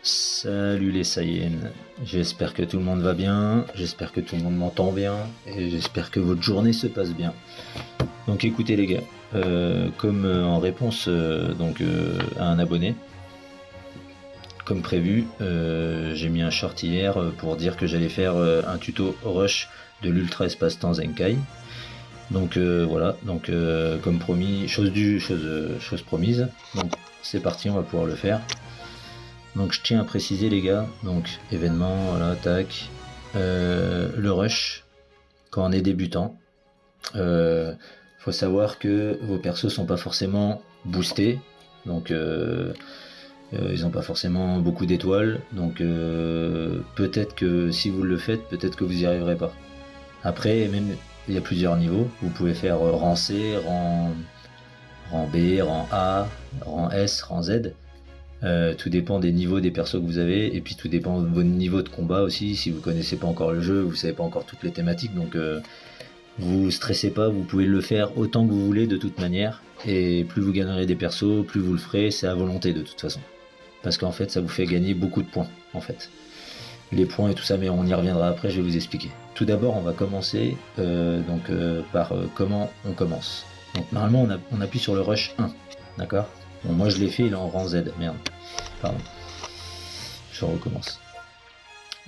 Salut les Saiyans, j'espère que tout le monde va bien, j'espère que tout le monde m'entend bien et j'espère que votre journée se passe bien. Donc écoutez les gars, comme en réponse à un abonné, comme prévu, j'ai mis un short hier pour dire que j'allais faire un tuto rush de l'Ultra Espace Temps Zenkai. Donc voilà, comme promis, chose promise. Donc c'est parti, on va pouvoir le faire. Donc je tiens à préciser les gars, donc événement, voilà, tac, le rush, quand on est débutant, faut savoir que vos persos sont pas forcément boostés, donc ils n'ont pas forcément beaucoup d'étoiles, donc peut-être que si vous le faites, peut-être que vous n'y arriverez pas. Après, même il y a plusieurs niveaux, vous pouvez faire rang C, rang B, rang A, rang S, rang Z. Tout dépend des niveaux des persos que vous avez, et puis tout dépend de votre niveau de combat aussi. Si vous connaissez pas encore le jeu, vous savez pas encore toutes les thématiques, donc vous stressez pas, vous pouvez le faire autant que vous voulez de toute manière, et plus vous gagnerez des persos, plus vous le ferez, c'est à volonté de toute façon. Parce qu'en fait ça vous fait gagner beaucoup de points en fait. Les points et tout ça, mais on y reviendra après, je vais vous expliquer. Tout d'abord on va commencer par comment on commence. Donc normalement on appuie sur le rush 1, d'accord. Bon, moi je l'ai fait, il est en rang Z, merde. Pardon. Je recommence.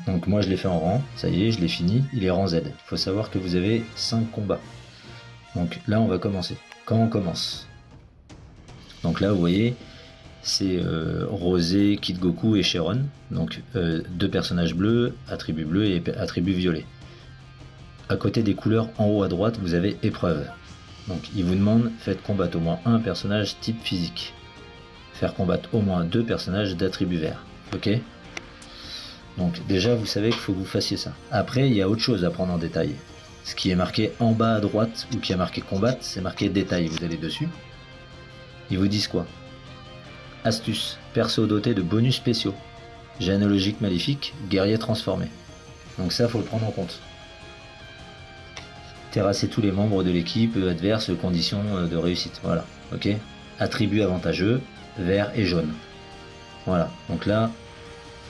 Donc moi je l'ai fait en rang, ça y est, je l'ai fini, il est rang Z. Il faut savoir que vous avez 5 combats. Donc là on va commencer. Quand on commence, donc là vous voyez, c'est Rosé, Kid Goku et Sharon. Donc deux personnages bleus, attribut bleu et attribut violet. À côté des couleurs en haut à droite, vous avez épreuve. Donc il vous demande, faites combattre au moins un personnage type physique. Faire combattre au moins 2 personnages d'attribut vert. Ok. Donc déjà vous savez qu'il faut que vous fassiez ça. Après il y a autre chose à prendre en détail. Ce qui est marqué en bas à droite ou qui a marqué combattre, c'est marqué détail. Vous allez dessus. Ils vous disent quoi? Astuce, perso doté de bonus spéciaux. Généalogique maléfique, guerrier transformé. Donc ça faut le prendre en compte. Terrasser tous les membres de l'équipe adverse, conditions de réussite. Voilà. Ok. Attribut avantageux, vert et jaune. Voilà, donc là,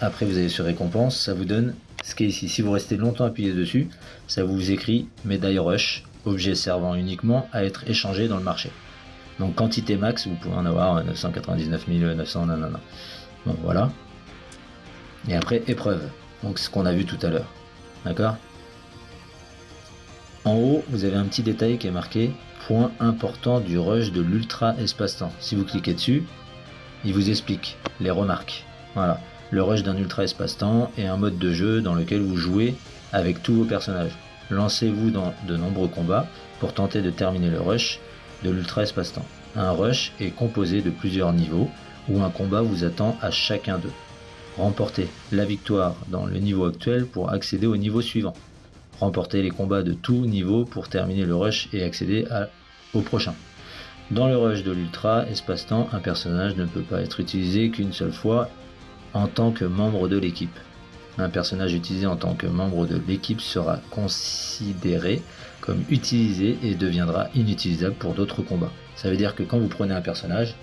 après vous allez sur récompense, ça vous donne ce qui est ici. Si vous restez longtemps appuyé dessus, ça vous écrit médaille rush, objet servant uniquement à être échangé dans le marché. Donc quantité max, vous pouvez en avoir 999 900, nanana. Bon voilà. Et après épreuve, donc ce qu'on a vu tout à l'heure. D'accord. En haut, vous avez un petit détail qui est marqué point important du rush de l'ultra espace-temps. Si vous cliquez dessus, il vous explique les remarques. Voilà, le rush d'un ultra espace-temps est un mode de jeu dans lequel vous jouez avec tous vos personnages. Lancez-vous dans de nombreux combats pour tenter de terminer le rush de l'ultra espace-temps. Un rush est composé de plusieurs niveaux où un combat vous attend à chacun d'eux. Remportez la victoire dans le niveau actuel pour accéder au niveau suivant. Remportez les combats de tout niveau pour terminer le rush et accéder au prochain. Dans le rush de l'ultra espace-temps, un personnage ne peut pas être utilisé qu'une seule fois en tant que membre de l'équipe. Un personnage utilisé en tant que membre de l'équipe sera considéré comme utilisé et deviendra inutilisable pour d'autres combats. Ça veut dire que quand vous prenez un personnage,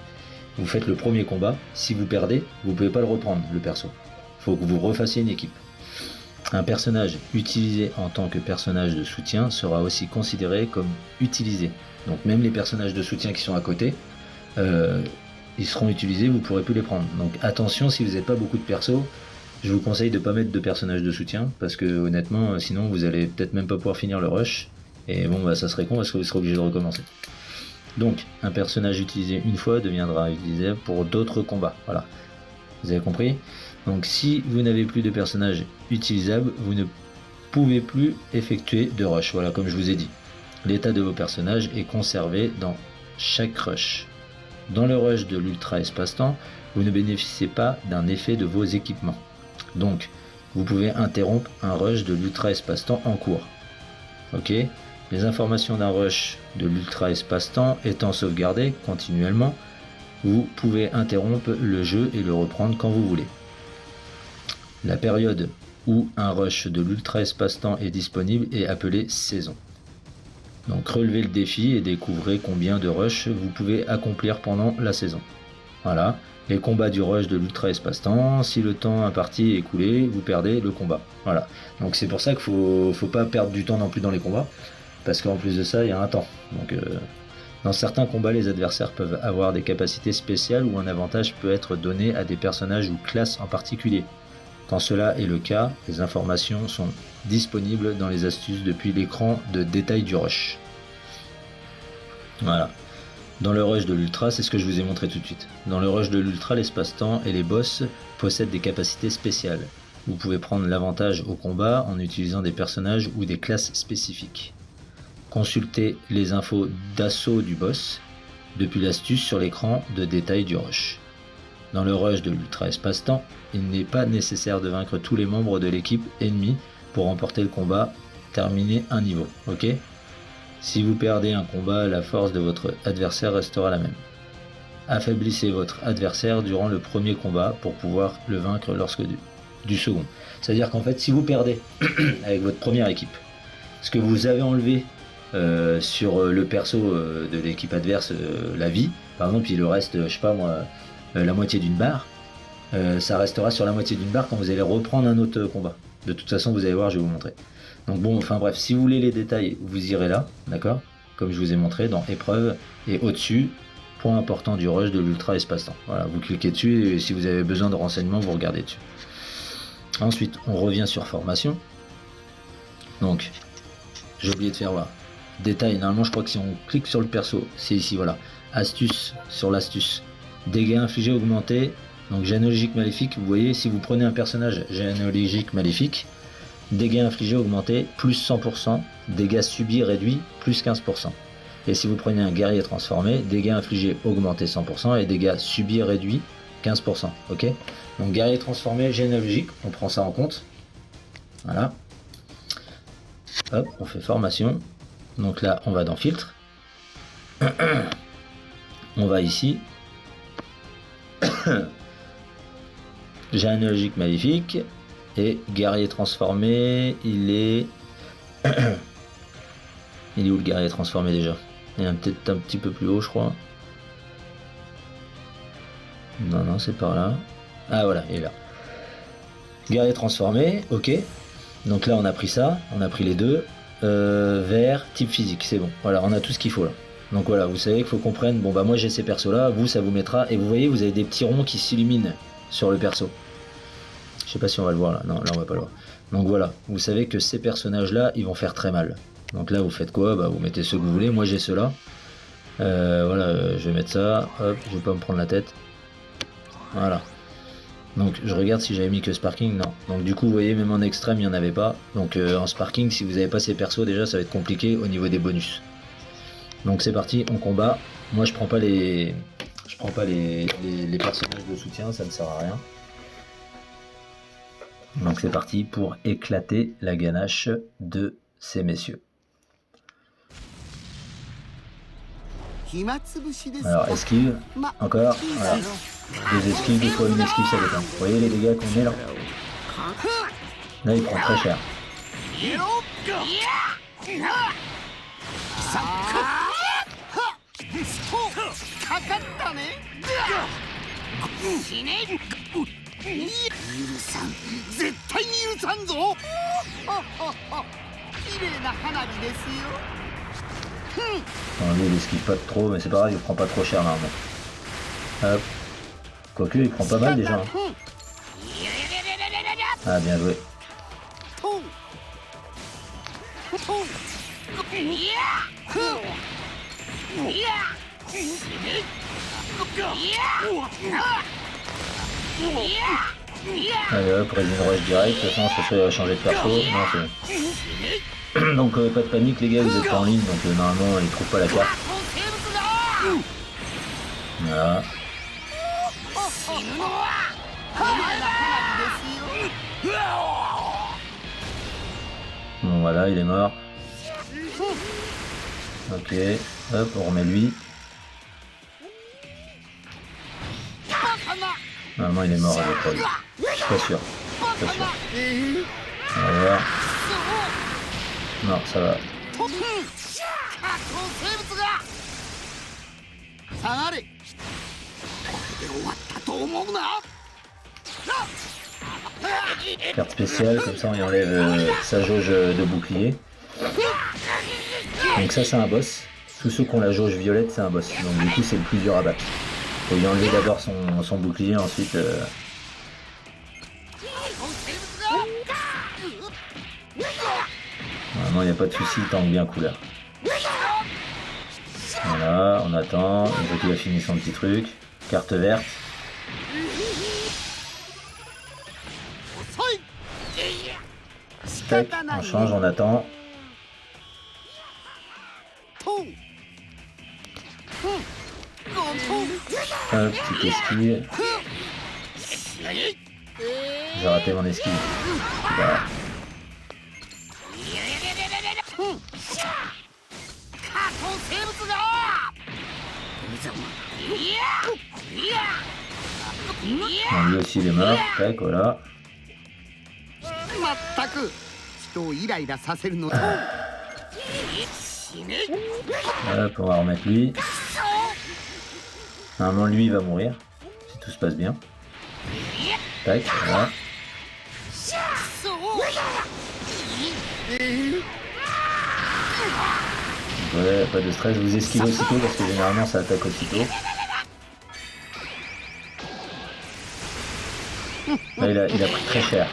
vous faites le premier combat, si vous perdez, vous ne pouvez pas le reprendre, le perso. Il faut que vous refassiez une équipe. Un personnage utilisé en tant que personnage de soutien sera aussi considéré comme utilisé. Donc même les personnages de soutien qui sont à côté, ils seront utilisés, vous ne pourrez plus les prendre. Donc attention, si vous n'êtes pas beaucoup de persos, je vous conseille de ne pas mettre de personnages de soutien, parce que honnêtement, sinon vous allez peut-être même pas pouvoir finir le rush, et bon bah ça serait con parce que vous serez obligé de recommencer. Donc un personnage utilisé une fois deviendra utilisable pour d'autres combats. Voilà. Vous avez compris? Donc si vous n'avez plus de personnages utilisables, vous ne pouvez plus effectuer de rush. Voilà, comme je vous ai dit. L'état de vos personnages est conservé dans chaque rush. Dans le rush de l'ultra espace-temps, vous ne bénéficiez pas d'un effet de vos équipements. Donc, vous pouvez interrompre un rush de l'ultra espace-temps en cours. Ok? Les informations d'un rush de l'ultra espace-temps étant sauvegardées continuellement, vous pouvez interrompre le jeu et le reprendre quand vous voulez. La période où un rush de l'ultra espace-temps est disponible est appelée saison. Donc relevez le défi et découvrez combien de rushs vous pouvez accomplir pendant la saison. Voilà. Les combats du rush de l'ultra espace-temps, si le temps imparti est écoulé, vous perdez le combat. Voilà. Donc c'est pour ça qu'il faut pas perdre du temps non plus dans les combats, parce qu'en plus de ça, il y a un temps. Donc dans certains combats, les adversaires peuvent avoir des capacités spéciales ou un avantage peut être donné à des personnages ou classes en particulier. Quand cela est le cas, les informations sont disponibles dans les astuces depuis l'écran de détail du rush. Voilà. Dans le rush de l'ultra, c'est ce que je vous ai montré tout de suite. Dans le rush de l'ultra, l'espace-temps et les boss possèdent des capacités spéciales. Vous pouvez prendre l'avantage au combat en utilisant des personnages ou des classes spécifiques. Consultez les infos d'assaut du boss depuis l'astuce sur l'écran de détail du rush. Dans le rush de l'ultra espace-temps, il n'est pas nécessaire de vaincre tous les membres de l'équipe ennemie pour remporter le combat, terminer un niveau, ok ? Si vous perdez un combat, la force de votre adversaire restera la même. Affaiblissez votre adversaire durant le premier combat pour pouvoir le vaincre lorsque du second. C'est-à-dire qu'en fait, si vous perdez avec votre première équipe, ce que vous avez enlevé sur le perso de l'équipe adverse, la vie, par exemple, il reste, je sais pas moi, la moitié d'une barre, ça restera sur la moitié d'une barre quand vous allez reprendre un autre combat. De toute façon, vous allez voir, je vais vous montrer. Donc bon, enfin bref, si vous voulez les détails, vous irez là, d'accord ? Comme je vous ai montré dans épreuve et au-dessus, point important du rush de l'ultra espace-temps. Voilà, vous cliquez dessus et si vous avez besoin de renseignements, vous regardez dessus. Ensuite, on revient sur formation. Donc, j'ai oublié de faire voir. Détail, normalement je crois que si on clique sur le perso, c'est ici, voilà. Astuce, sur l'astuce. Dégâts infligés augmentés. Donc généalogique maléfique, vous voyez, si vous prenez un personnage généalogique maléfique, dégâts infligés augmentés, plus 100%, dégâts subis réduits, plus 15%. Et si vous prenez un guerrier transformé, dégâts infligés augmentés 100% et dégâts subis réduits, 15%. Ok ? Donc guerrier transformé, généalogique, on prend ça en compte. Voilà. Hop, on fait formation. Donc là, on va dans filtre. On va ici. Généalogique maléfique. Et guerrier transformé, il est... il est où le guerrier transformé déjà ? Il est peut-être un petit peu plus haut, je crois. Non, c'est par là. Ah voilà, il est là. Guerrier transformé, ok. Donc là, on a pris ça, on a pris les deux. Vert, type physique, c'est bon. Voilà, on a tout ce qu'il faut là. Donc voilà, vous savez qu'il faut qu'on prenne... Bon bah moi j'ai ces persos là, vous ça vous mettra... Et vous voyez, vous avez des petits ronds qui s'illuminent sur le perso. Je sais pas si on va le voir là. Non, là on va pas le voir. Donc voilà, vous savez que ces personnages là, ils vont faire très mal. Donc là vous faites quoi ? Bah vous mettez ceux que vous voulez. Moi j'ai ceux-là. Voilà, je vais mettre ça. Hop, je vais pas me prendre la tête. Voilà. Donc je regarde si j'avais mis que Sparking, non. Donc du coup vous voyez, même en extrême il n'y en avait pas. Donc en Sparking, si vous n'avez pas ces persos déjà, ça va être compliqué au niveau des bonus. Donc c'est parti, on combat. Moi je prends pas les personnages de soutien, ça ne sert à rien. Donc c'est parti pour éclater la ganache de ces messieurs. Alors esquive, encore, voilà. Deux esquives, des fois une esquive ça dépend. Vous voyez les dégâts qu'on met là ? Là il prend très cher. Non, lui il esquive pas trop, mais c'est pas grave, il prend pas trop cher normalement. Hop. Quoique il prend pas mal déjà. Hein. Ah bien joué. Allez hop, résine rush direct, de toute façon ça fait changer de perso. Non, c'est bon. Donc pas de panique les gars, vous êtes pas en ligne, donc normalement ils trouvent pas la carte. Voilà. Bon voilà, il est mort. Ok, hop, on remet lui. Normalement il est mort avec lui. Je suis pas sûr. Pas sûr. On va voir. Non, ça va. Carte spéciale, comme ça on y enlève sa jauge de bouclier. Donc ça c'est un boss. Tous ceux qui ont la jauge violette c'est un boss. Donc du coup c'est le plus dur à battre. Faut lui enlever d'abord son bouclier, ensuite... Normalement il n'y a pas de souci, il tank bien couleur. Voilà, on attend, une fois qu'il a fini son petit truc. Carte verte. Tac, on change, on attend. Hop, petite esquive. J'ai raté mon esquive. Voilà. Bon, lui aussi il est mort. Tac, voilà. Hop, on va remettre lui. Normalement lui il va mourir, si tout se passe bien. Tac, voilà. Ouais, pas de stress, je vous esquive aussitôt parce que généralement ça attaque aussitôt. Là il a pris très cher.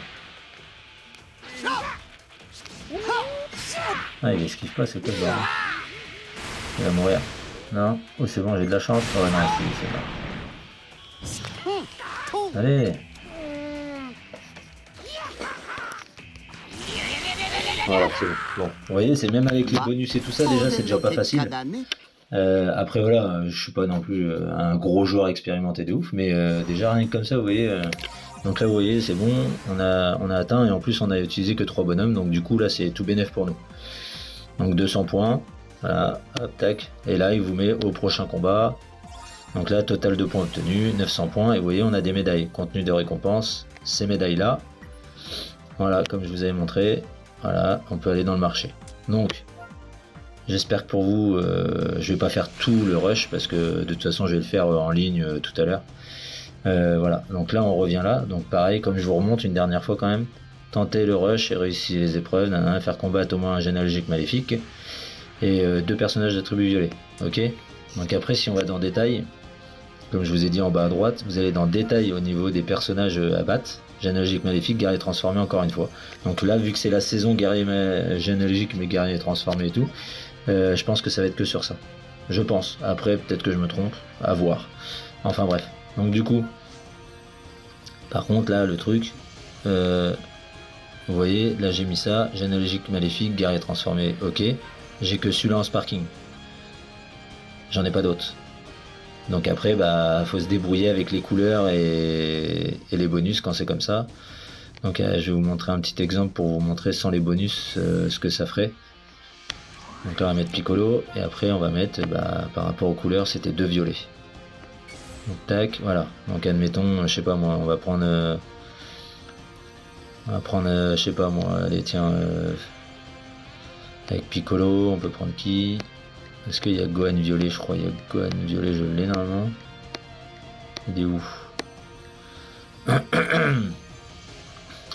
Ah il esquive pas, c'est quoi ce bordel? Il va mourir. Non? Oh c'est bon, j'ai de la chance. Oh non, c'est bon. Allez! Voilà, c'est bon. Bon. Vous voyez, c'est même avec les bonus et tout ça, déjà c'est déjà pas facile. Après voilà, je suis pas non plus un gros joueur expérimenté de ouf, mais déjà rien que comme ça, vous voyez. Donc là vous voyez, c'est bon, on a atteint et en plus on a utilisé que 3 bonhommes, donc du coup là c'est tout bénef pour nous. Donc 200 points, voilà, hop, tac, et là il vous met au prochain combat. Donc là total de points obtenus, 900 points, et vous voyez on a des médailles, contenu de récompense, ces médailles là. Voilà, comme je vous avais montré, voilà, on peut aller dans le marché. Donc j'espère que pour vous, je vais pas faire tout le rush parce que de toute façon je vais le faire en ligne tout à l'heure. Voilà, donc là on revient là, donc pareil comme je vous remonte une dernière fois quand même, tenter le rush et réussir les épreuves, faire combattre au moins un généalogique maléfique et 2 personnages d'attributs violets, ok. Donc après si on va dans détail, comme je vous ai dit en bas à droite, vous allez dans détail au niveau des personnages à battre, généalogique maléfique, guerrier transformé encore une fois. Donc là vu que c'est la saison guerrier généalogique mais guerrier transformé et tout, je pense que ça va être que sur ça, je pense, après peut-être que je me trompe, à voir, enfin bref. Donc du coup, par contre là le truc, vous voyez, là j'ai mis ça, généalogique maléfique, guerrier transformé, ok, j'ai que celui-là en sparking, j'en ai pas d'autres. Donc après bah faut se débrouiller avec les couleurs et les bonus quand c'est comme ça. Donc je vais vous montrer un petit exemple pour vous montrer sans les bonus ce que ça ferait. Donc là on va mettre Piccolo et après on va mettre par rapport aux couleurs c'était 2 violets. Donc tac, voilà. Donc admettons, je sais pas moi, on va prendre, je sais pas moi, allez tiens, avec Piccolo, on peut prendre qui? Est-ce qu'il y a Gohan violet? Je crois il y a Gohan violet, je l'ai normalement. Il est où?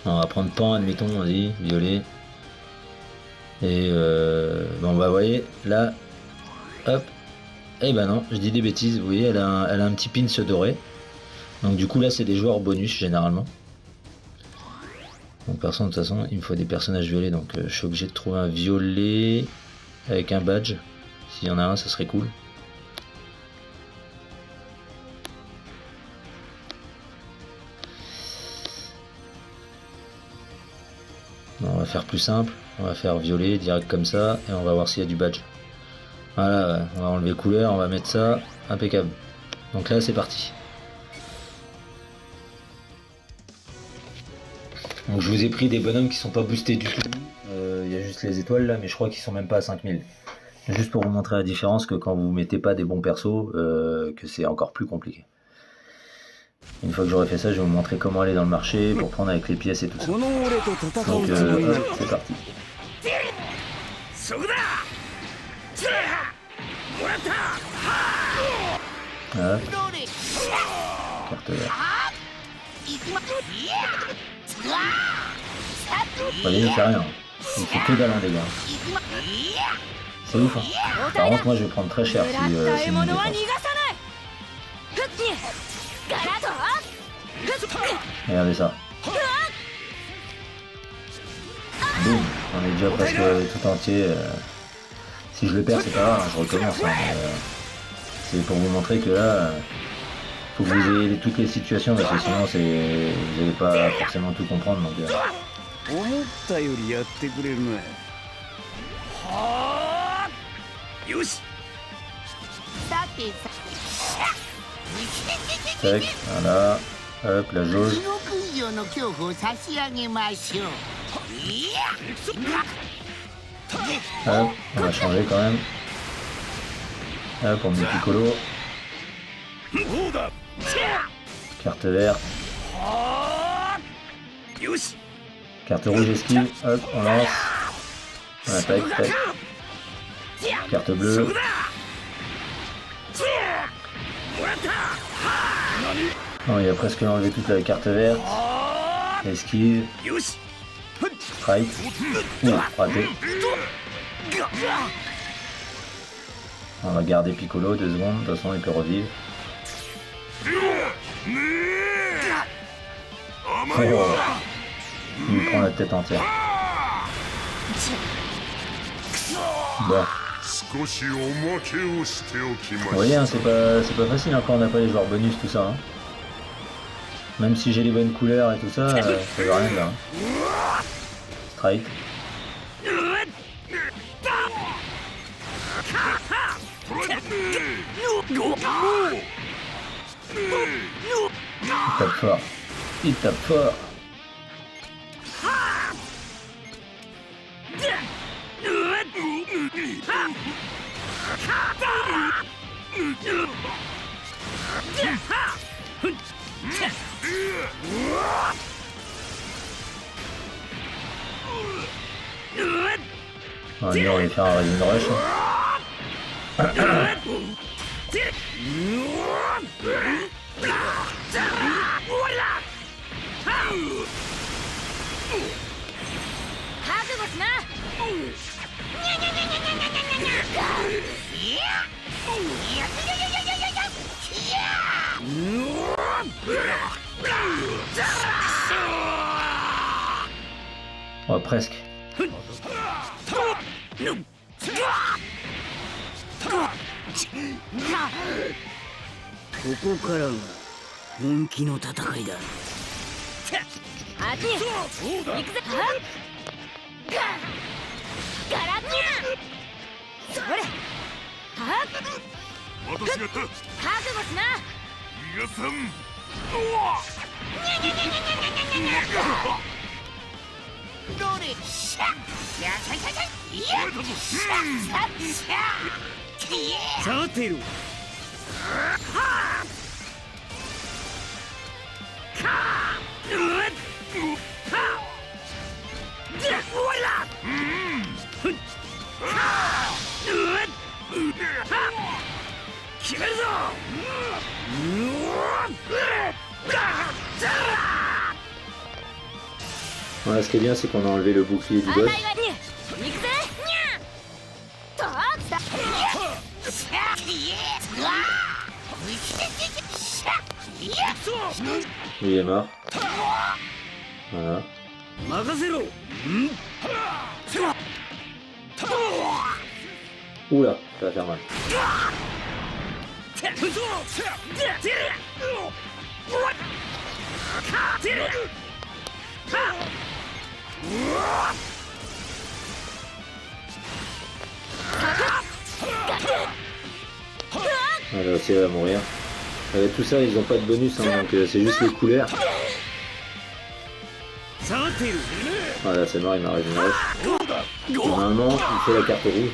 On va prendre Pan, admettons, vas-y, violet. Et bon bah vous voyez, là, hop. Eh ben non, je dis des bêtises, vous voyez, elle a un petit pin doré. Donc du coup là c'est des joueurs bonus généralement. Donc personne de toute façon il me faut des personnages violets, donc je suis obligé de trouver un violet avec un badge. S'il y en a un ça serait cool. On va faire plus simple, on va faire violet direct comme ça et on va voir s'il y a du badge. Voilà, on va enlever couleur, on va mettre ça, impeccable. Donc là c'est parti. Donc je vous ai pris des bonhommes qui sont pas boostés du tout. Il y a juste les étoiles là, mais je crois qu'ils sont même pas à 5000. Juste pour vous montrer la différence que quand vous mettez pas des bons persos, que c'est encore plus compliqué. Une fois que j'aurai fait ça, je vais vous montrer comment aller dans le marché pour prendre avec les pièces et tout ça. Donc c'est parti. Voilà. Carte verte. Voyez, il fait rien. Il fait que dalle, les gars. C'est ouf, hein. Par contre, moi je vais prendre très cher si c'est une défense. Regardez ça. Boum, on est déjà presque tout entier. Si je le perds, c'est pas grave, je recommence. Hein, mais, c'est pour vous montrer que là, faut que vous ayez toutes les situations parce que sinon vous n'allez pas forcément tout comprendre. Donc, tac, voilà, hop, la jauge. Hop, on va changer quand même. Hop, on met Piccolo. Carte verte. Carte rouge esquive. Hop, on lance. On attaque, tac. Carte bleue. Non, il a presque enlevé toute la carte verte. Esquive. Strike. Ouh, raté. On va garder Piccolo 2 secondes, de toute façon il peut revivre. Oh. Il me prend la tête entière. Bon. Vous voyez, hein, c'est pas facile hein, quand on n'a pas les joueurs bonus, tout ça. Hein. Même si j'ai les bonnes couleurs et tout ça, ça veut rien là. Hein. Strike. Il tape fort. Il tape fort. On va dire, on va faire un Raisin Rush. Oh, presque. ここからが本気の戦いだ。あっち行くぜ。ガラッニャそれはっ覚悟しな。逃がさん。どれシャッやさいさいさいいやシャッシャッシャッ下がっている。決めるぞ。Voilà, ce qui est bien, c'est qu'on a enlevé le bouclier du boss. Il est mort. Voilà. Oula, ça va faire mal. Voilà, aussi elle va mourir. Avec tout ça, ils ont pas de bonus, hein, donc c'est juste les couleurs. Voilà, c'est mort, il m'a régénéré. Normalement, il fait la carte rouge.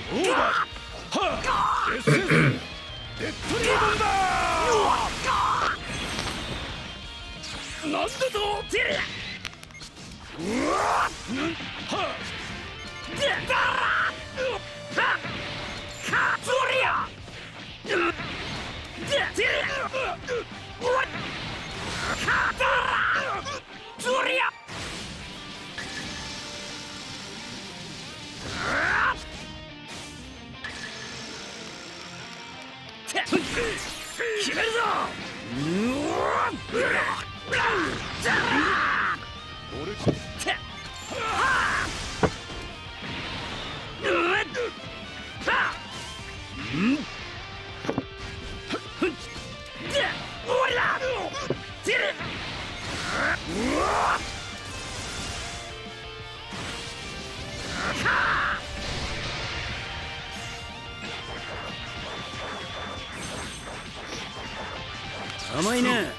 甘いね。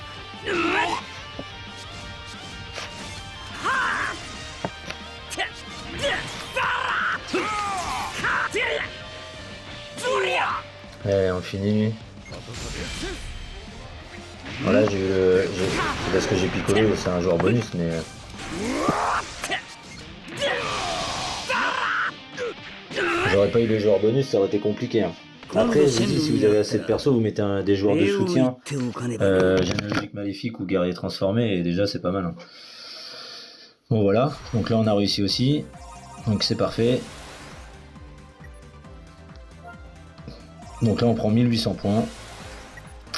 Allez, on finit. Voilà, j'ai eu c'est parce que j'ai picolé, c'est un joueur bonus, mais. J'aurais pas eu les joueurs bonus, ça aurait été compliqué. Hein. Après, je vous dis, si vous avez assez de perso, vous mettez des joueurs de soutien, Généalogique Maléfique ou Guerrier Transformé, et déjà c'est pas mal. Hein. Bon voilà, donc là on a réussi aussi, donc c'est parfait. Donc là on prend 1800 points,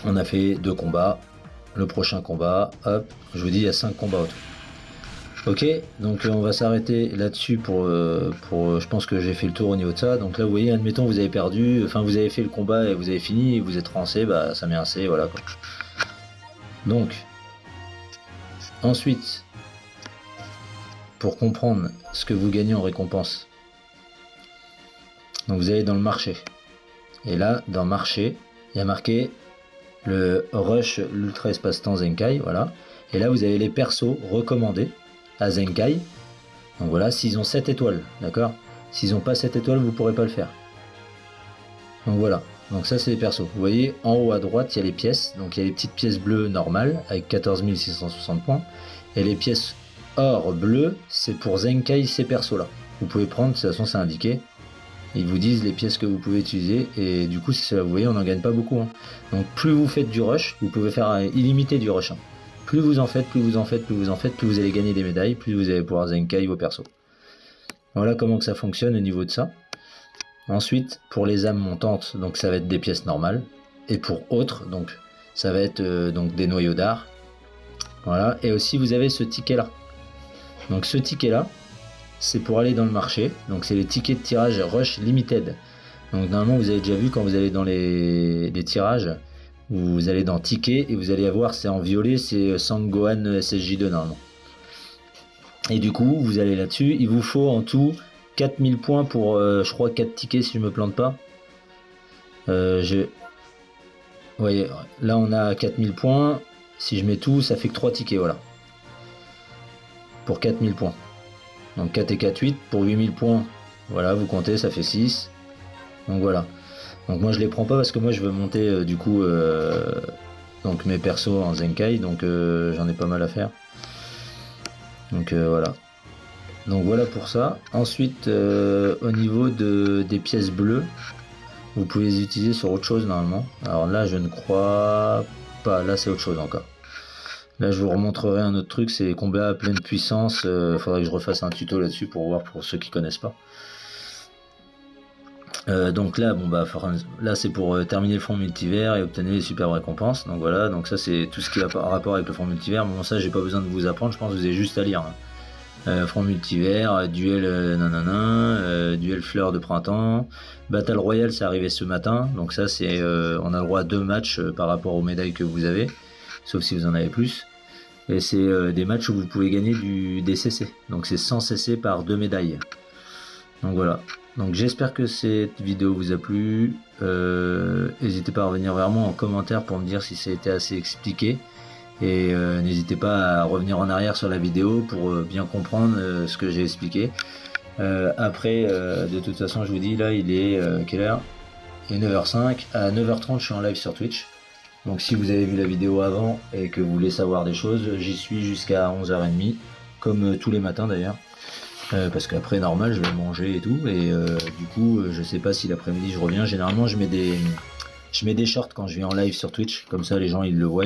on a fait 2 combats, le prochain combat, hop, je vous dis il y a 5 combats autour. Ok, donc on va s'arrêter là-dessus pour je pense que j'ai fait le tour au niveau de ça. Donc là vous voyez, admettons vous avez perdu, enfin vous avez fait le combat et vous avez fini et vous êtes rancé, bah ça met un C, voilà quoi. Donc, ensuite, pour comprendre ce que vous gagnez en récompense, donc vous allez dans le marché. Et là, dans marché, il y a marqué le Rush l'Ultra Espace-Temps Zenkai, voilà. Et là vous avez les persos recommandés à Zenkai. Donc voilà, s'ils ont 7 étoiles, d'accord. S'ils n'ont pas 7 étoiles, vous pourrez pas le faire. Donc voilà, donc ça c'est les persos. Vous voyez, en haut à droite, il y a les pièces. Donc il y a les petites pièces bleues normales, avec 14 660 points. Et les pièces or bleues, c'est pour Zenkai, ces persos-là. Vous pouvez prendre, de toute façon c'est indiqué. Ils vous disent les pièces que vous pouvez utiliser. Et du coup, c'est ça, vous voyez, on n'en gagne pas beaucoup. Hein. Donc plus vous faites du rush, vous pouvez faire illimité du rush. Hein. Plus vous en faites, plus vous en faites, plus vous en faites, plus vous allez gagner des médailles, plus vous allez pouvoir Zenkai vos persos. Voilà comment que ça fonctionne au niveau de ça. Ensuite, pour les âmes montantes, donc ça va être des pièces normales. Et pour autres, donc ça va être donc des noyaux d'art. Voilà. Et aussi vous avez ce ticket là. Donc ce ticket là, c'est pour aller dans le marché. Donc c'est les tickets de tirage Rush Limited. Donc normalement vous avez déjà vu quand vous allez dans les tirages. Vous allez dans ticket et vous allez avoir, c'est en violet, c'est Sangohan SSJ2 normalement. Et du coup, vous allez là-dessus. Il vous faut en tout 4000 points pour, je crois, 4 tickets si je me plante pas. Vous voyez, là on a 4000 points. Si je mets tout, ça fait que 3 tickets, voilà. Pour 4000 points. Donc 4 et 4, 8. Pour 8000 points, voilà, vous comptez, ça fait 6. Donc voilà. Donc moi je les prends pas parce que moi je veux monter du coup donc mes persos en Zenkai, donc j'en ai pas mal à faire. Donc voilà. Donc voilà pour ça. Ensuite au niveau des pièces bleues, vous pouvez les utiliser sur autre chose normalement. Alors là je ne crois pas, là c'est autre chose encore. Là je vous remontrerai un autre truc, c'est combat à pleine puissance. Faudrait que je refasse un tuto là-dessus pour voir pour ceux qui connaissent pas. Donc là, bon bah, là c'est pour terminer le front multivers et obtenir les super récompenses. Donc voilà, donc ça c'est tout ce qui a rapport avec le front multivers. Bon ça j'ai pas besoin de vous apprendre, je pense que vous avez juste à lire. Hein. Front multivers, duel duel fleur de printemps, Battle Royale c'est arrivé ce matin. Donc ça c'est, on a le droit à 2 matchs par rapport aux médailles que vous avez, sauf si vous en avez plus. Et c'est des matchs où vous pouvez gagner des CC. Donc c'est 100 CC par 2 médailles. Donc voilà. Donc j'espère que cette vidéo vous a plu. N'hésitez pas à revenir vers moi en commentaire pour me dire si ça a été assez expliqué. Et n'hésitez pas à revenir en arrière sur la vidéo pour bien comprendre ce que j'ai expliqué. Après, de toute façon, je vous dis, là, il est quelle heure? Il est 9h05. À 9h30, je suis en live sur Twitch. Donc si vous avez vu la vidéo avant et que vous voulez savoir des choses, j'y suis jusqu'à 11h30, comme tous les matins d'ailleurs. Parce qu'après normal je vais manger et tout, et du coup je sais pas si l'après-midi je reviens. Généralement je mets des shorts quand je vais en live sur Twitch, comme ça les gens ils le voient.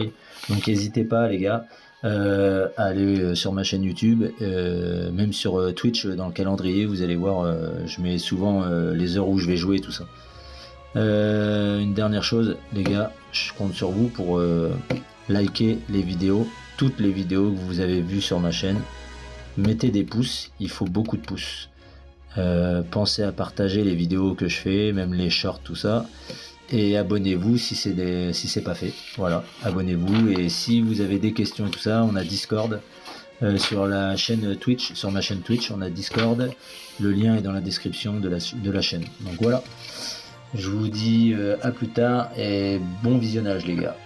Donc n'hésitez pas les gars à aller sur ma chaîne YouTube, même sur Twitch dans le calendrier vous allez voir, je mets souvent les heures où je vais jouer et tout ça. Une dernière chose, les gars, je compte sur vous pour liker les vidéos, toutes les vidéos que vous avez vues sur ma chaîne. Mettez des pouces, il faut beaucoup de pouces. Pensez à partager les vidéos que je fais, même les shorts, tout ça. Et abonnez-vous si c'est pas fait. Voilà, abonnez-vous. Et si vous avez des questions et tout ça, on a Discord sur la chaîne Twitch, sur ma chaîne Twitch, on a Discord. Le lien est dans la description de la chaîne. Donc voilà. Je vous dis à plus tard et bon visionnage les gars.